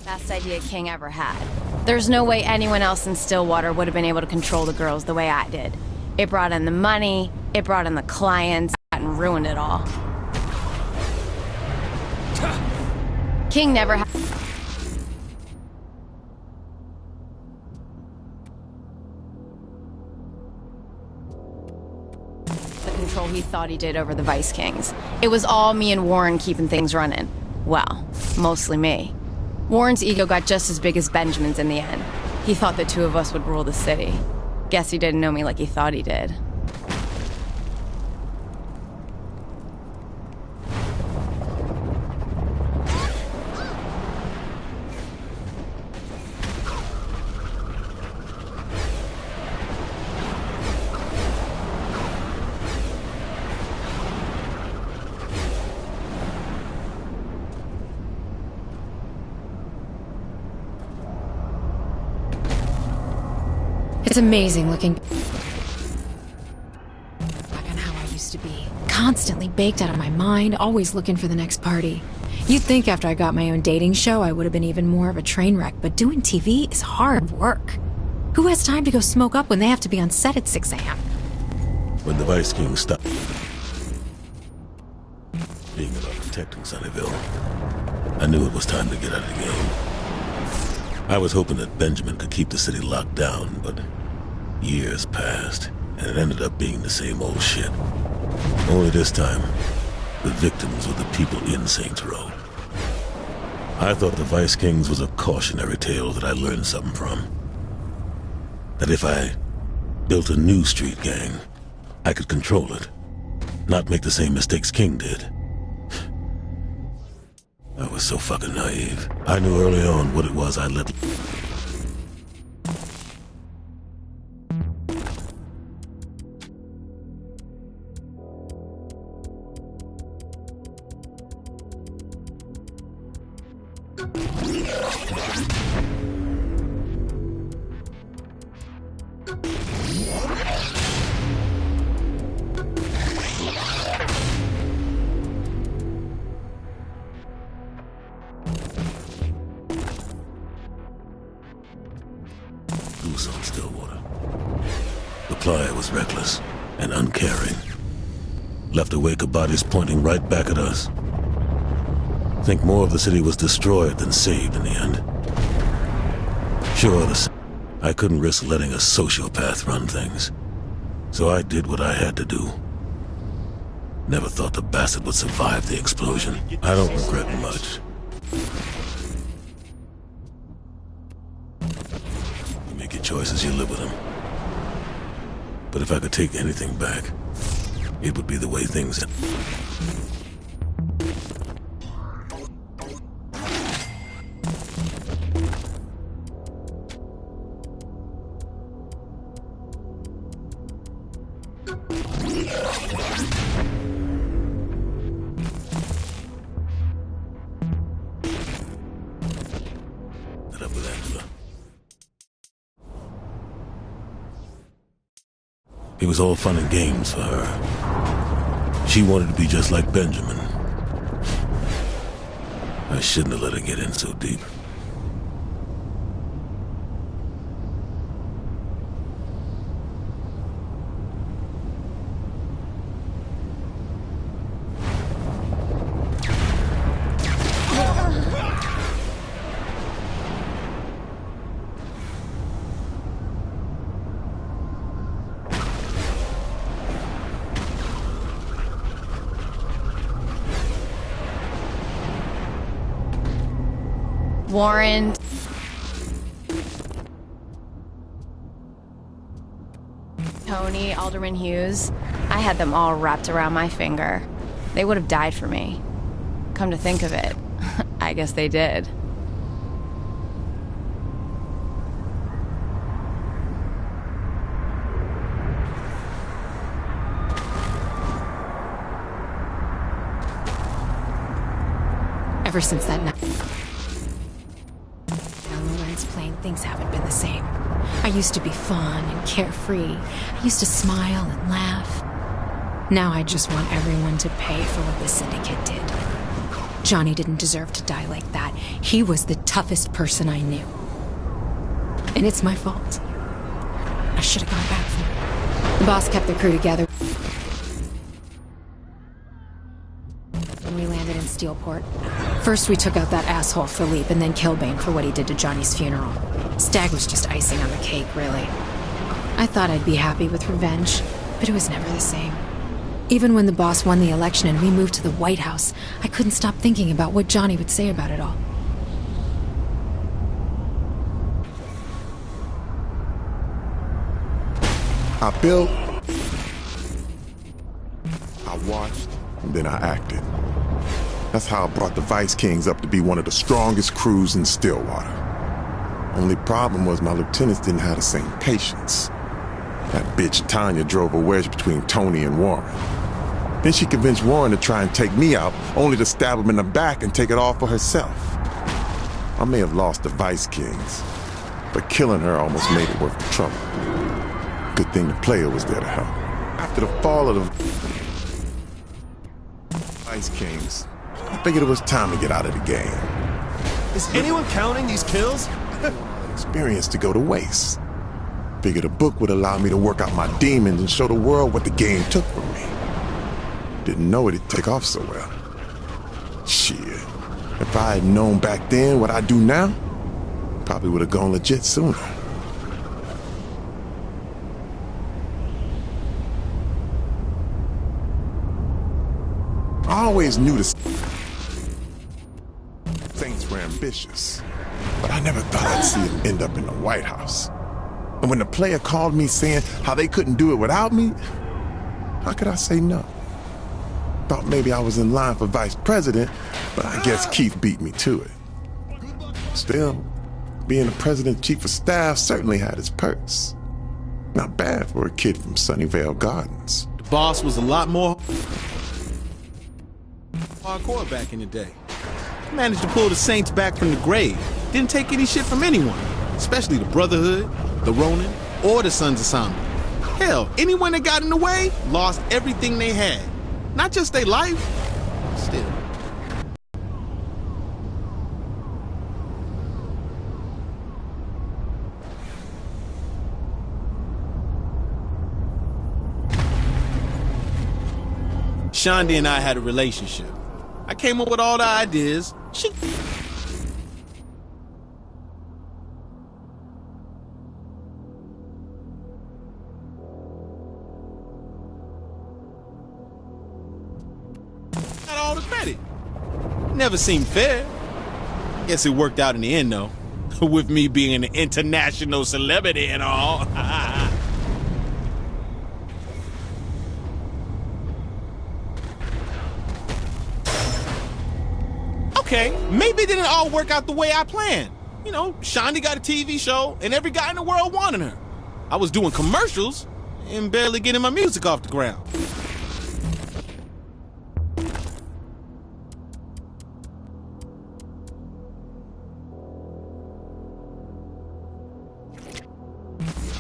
Best idea King ever had. There's no way anyone else in Stillwater would have been able to control the girls the way I did. It brought in the money, it brought in the clients, and ruined it all. King never had... the control he thought he did over the Vice Kings. It was all me and Warren keeping things running. Well, mostly me. Warren's ego got just as big as Benjamin's in the end. He thought the two of us would rule the city. Guess he didn't know me like he thought he did. It's amazing looking back on how I used to be. Constantly baked out of my mind, always looking for the next party. You'd think after I got my own dating show I would have been even more of a train wreck, but doing TV is hard work. Who has time to go smoke up when they have to be on set at 6 a.m.? When the Vice King stopped being about protecting Sunnyvale, I knew it was time to get out of the game. I was hoping that Benjamin could keep the city locked down, but years passed, and it ended up being the same old shit. Only this time, the victims were the people in Saints Row. I thought the Vice Kings was a cautionary tale that I learned something from. That if I built a new street gang, I could control it, not make the same mistakes King did. I was so fucking naive. I knew early on what it was I let... on Stillwater. The Playa was reckless and uncaring. Left a wake of bodies pointing right back at us. Think more of the city was destroyed than saved in the end. Sure, I couldn't risk letting a sociopath run things. So I did what I had to do. Never thought the bastard would survive the explosion. I don't regret much. Choices, you live with them. But if I could take anything back, it would be the way things end. Up with Angela. It was all fun and games for her. She wanted to be just like Benjamin. I shouldn't have let her get in so deep. Warren... Tony, Alderman Hughes, I had them all wrapped around my finger. They would have died for me. Come to think of it, I guess they did. Ever since that night on the lens plane, things haven't been the same. I used to be fun and carefree. I used to smile and laugh. Now I just want everyone to pay for what the syndicate did. Johnny didn't deserve to die like that. He was the toughest person I knew. And it's my fault. I should have gone back for him. The boss kept the crew together when we landed in Steelport. First we took out that asshole Philippe, and then Kilbane for what he did to Johnny's funeral. Stag was just icing on the cake, really. I thought I'd be happy with revenge, but it was never the same. Even when the boss won the election and we moved to the White House, I couldn't stop thinking about what Johnny would say about it all. I built, I watched, and then I acted. That's how I brought the Vice Kings up to be one of the strongest crews in Stillwater. Only problem was my lieutenants didn't have the same patience. That bitch Tanya drove a wedge between Tony and Warren. Then she convinced Warren to try and take me out, only to stab him in the back and take it all for herself. I may have lost the Vice Kings, but killing her almost made it worth the trouble. Good thing the player was there to help. After the fall of the Vice Kings, I figured it was time to get out of the game. Is anyone counting these kills? Experience to go to waste. Figured a book would allow me to work out my demons and show the world what the game took from me. Didn't know it'd take off so well. Shit. If I had known back then what I do now, probably would have gone legit sooner. I always knew the Saints were ambitious, but I never thought I'd see them end up in the White House. And when the player called me saying how they couldn't do it without me, how could I say no? Thought maybe I was in line for vice president, but I guess Keith beat me to it. Still, being the president chief of staff certainly had its perks. Not bad for a kid from Sunnyvale Gardens. The boss was a lot more hardcore back in the day. He managed to pull the Saints back from the grave. Didn't take any shit from anyone, especially the Brotherhood, the Ronin, or the Sons of Solomon. Hell, anyone that got in the way lost everything they had. Not just their life, still. Shonda and I had a relationship. I came up with all the ideas. She got all the credit. Never seemed fair. Guess it worked out in the end, though. With me being an international celebrity and all. Okay, maybe it didn't all work out the way I planned. You know, Shonda got a TV show and every guy in the world wanted her. I was doing commercials and barely getting my music off the ground.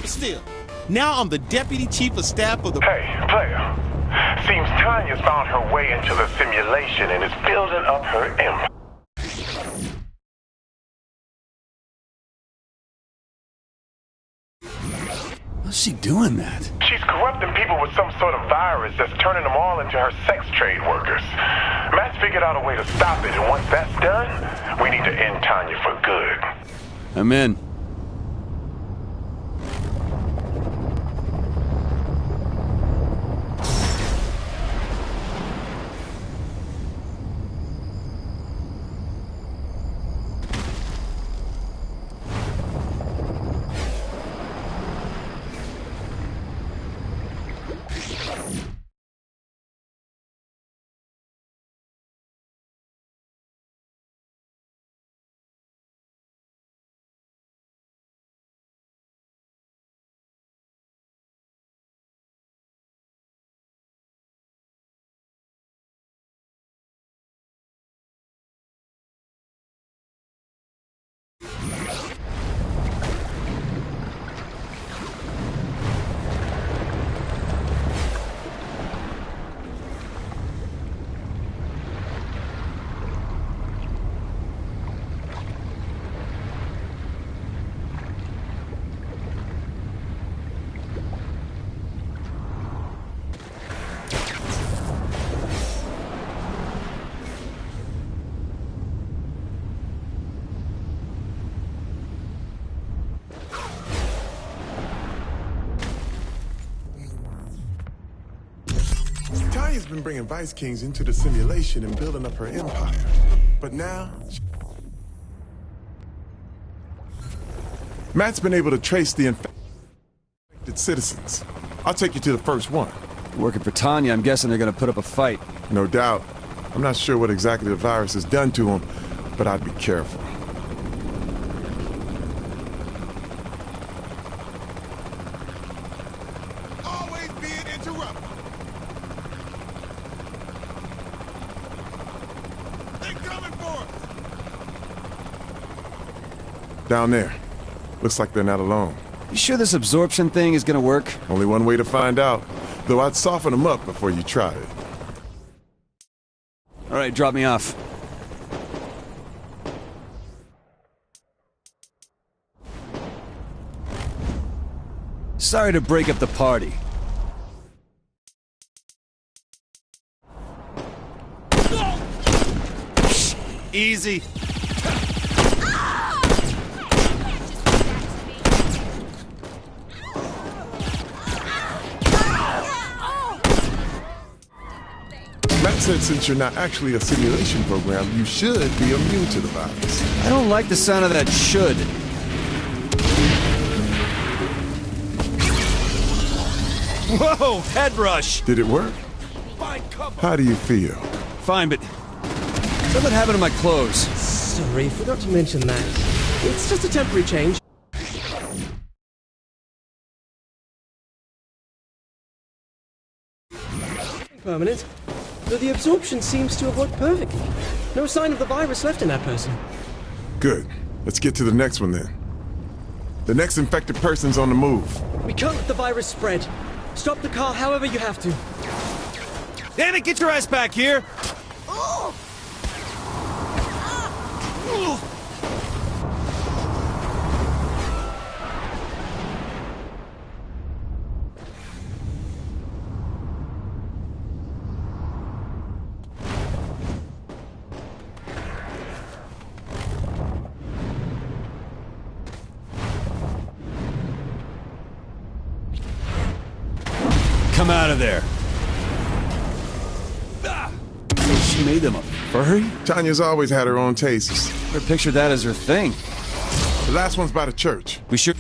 But still, now I'm the deputy chief of staff of the... Hey, player. Seems Tanya's found her way into the simulation and is building up her empire. How's she doing that? She's corrupting people with some sort of virus that's turning them all into her sex trade workers. Matt's figured out a way to stop it, and once that's done, we need to end Tanya for good. I'm in. Tanya's been bringing Vice Kings into the simulation and building up her empire. But now... Matt's been able to trace the infected citizens. I'll take you to the first one. Working for Tanya, I'm guessing they're gonna put up a fight. No doubt. I'm not sure what exactly the virus has done to them, but I'd be careful. Always being interrupted. They're coming for us! Down there. Looks like they're not alone. You sure this absorption thing is gonna work? Only one way to find out. Though I'd soften them up before you try it. All right, drop me off. Sorry to break up the party. Easy. Matt said since you're not actually a simulation program, you should be immune to the virus. I don't like the sound of that should. Whoa, head rush! Did it work? How do you feel? Fine, but something happened to my clothes. Sorry, forgot to mention that. It's just a temporary change. Permanent. Though the absorption seems to have worked perfectly. No sign of the virus left in that person. Good. Let's get to the next one then. The next infected person's on the move. We can't let the virus spread. Stop the car however you have to. Damn it, get your ass back here! Come out of there. She made them a furry? Tanya's always had her own tastes. Never pictured that as her thing. The last one's by the church. We should...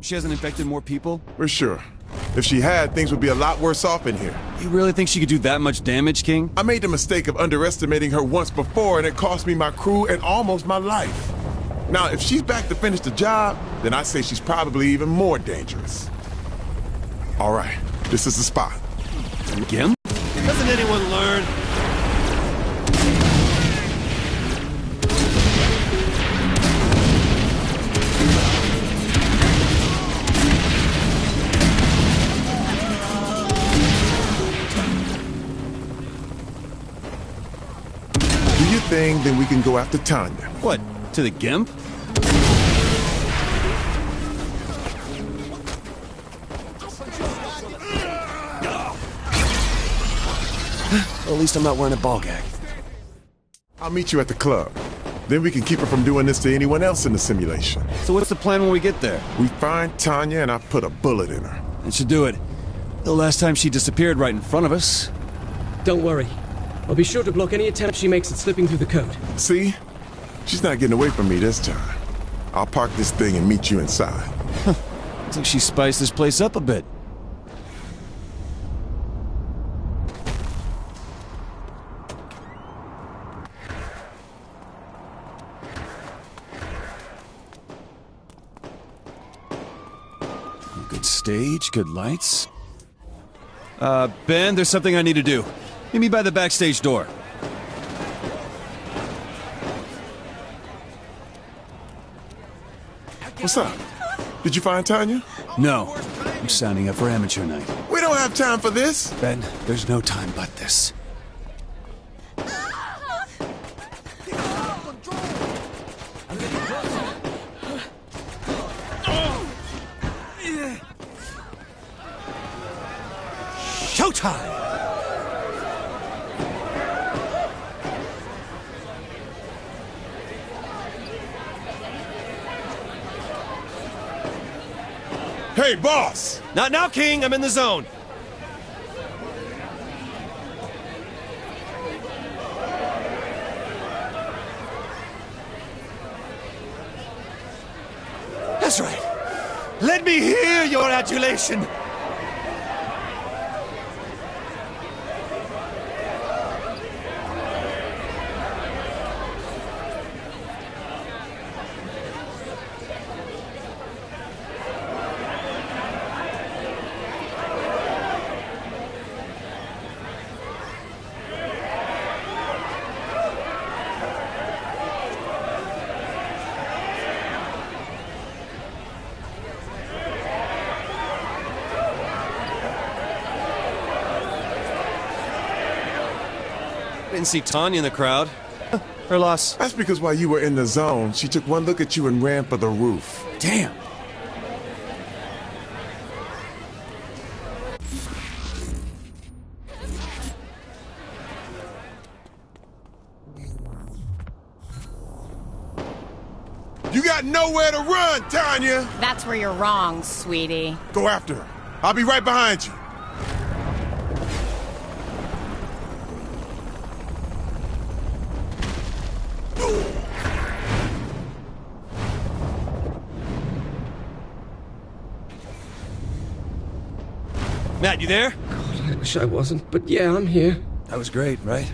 She hasn't infected more people? We're sure. If she had, things would be a lot worse off in here. You really think she could do that much damage, King? I made the mistake of underestimating her once before, and it cost me my crew and almost my life. Now, if she's back to finish the job, then I say she's probably even more dangerous. All right, this is the spot. Gim? Doesn't anyone learn? Do your thing, then we can go after Tanya. What, to the Gimp? Well, at least I'm not wearing a ball gag. I'll meet you at the club. Then we can keep her from doing this to anyone else in the simulation. So what's the plan when we get there? We find Tanya and I put a bullet in her. That should do it. The last time she disappeared right in front of us. Don't worry. I'll be sure to block any attempt she makes at slipping through the code. See? She's not getting away from me this time. I'll park this thing and meet you inside. Looks like she spiced this place up a bit. Good stage, good lights. Ben, there's something I need to do. Meet me by the backstage door. What's up? Did you find Tanya? No, I'm signing up for amateur night. We don't have time for this. Ben, there's no time but this. Showtime! Hey, boss! Not now, King. I'm in the zone. That's right. Let me hear your adulation. Didn't see Tanya in the crowd. Her loss. That's because while you were in the zone, she took one look at you and ran for the roof. Damn. You got nowhere to run, Tanya! That's where you're wrong, sweetie. Go after her. I'll be right behind you. Matt, you there? God, I wish I wasn't, but yeah, I'm here. That was great, right?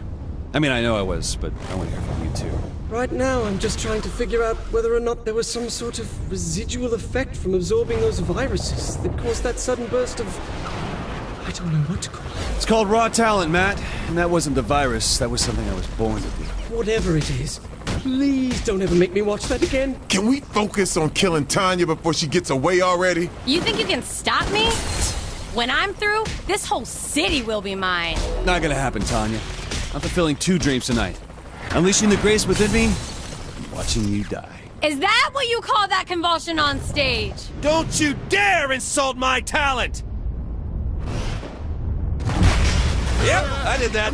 I mean, I know I was, but I want to hear from you too. Right now, I'm just trying to figure out whether or not there was some sort of residual effect from absorbing those viruses that caused that sudden burst of... I don't know what to call it. It's called raw talent, Matt. And that wasn't the virus. That was something I was born to do. Whatever it is, please don't ever make me watch that again. Can we focus on killing Tanya before she gets away already? You think you can stop me? When I'm through, this whole city will be mine. Not gonna happen, Tanya. I'm fulfilling 2 dreams tonight. Unleashing the grace within me, and watching you die. Is that what you call that convulsion on stage? Don't you dare insult my talent! Yep, I did that.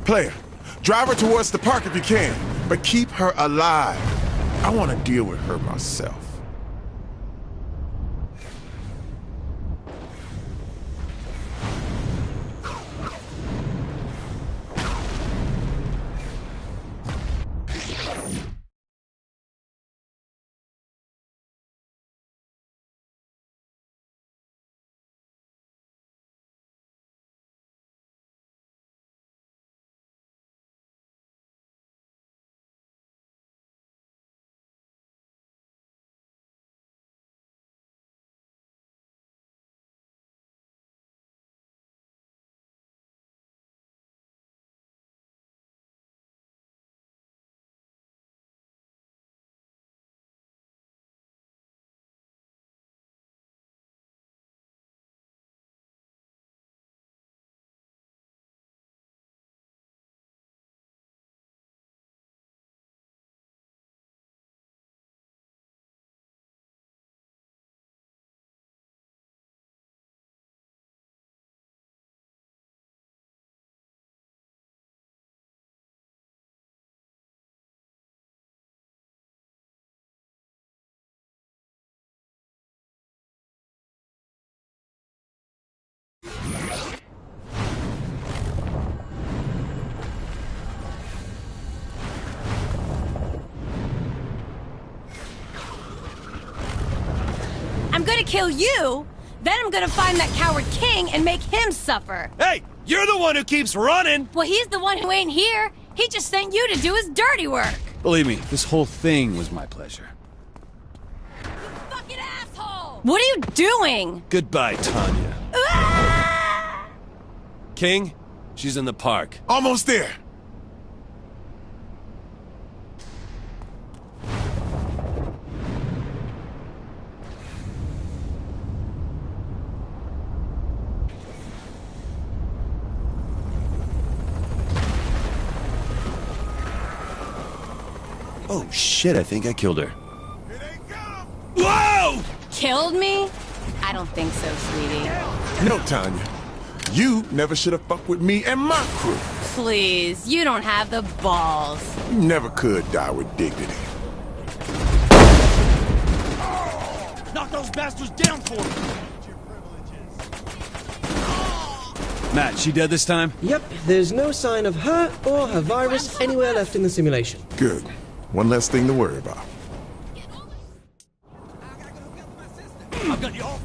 Player, drive her towards the park if you can, but keep her alive. I want to deal with her myself. I'm gonna kill you, then I'm gonna find that coward king and make him suffer. Hey, you're the one who keeps running! Well, he's the one who ain't here. He just sent you to do his dirty work. Believe me, this whole thing was my pleasure. Fucking asshole! What are you doing? Goodbye, Tanya. Ah! King, she's in the park. Almost there. Oh shit, I think I killed her. Whoa! Killed me? I don't think so, sweetie. No, Tanya. You never should have fucked with me and my crew. Please, you don't have the balls. You never could die with dignity. Knock those bastards down for me! Matt, she dead this time? Yep, there's no sign of her or her virus anywhere left in the simulation. Good. One less thing to worry about. I've got you all.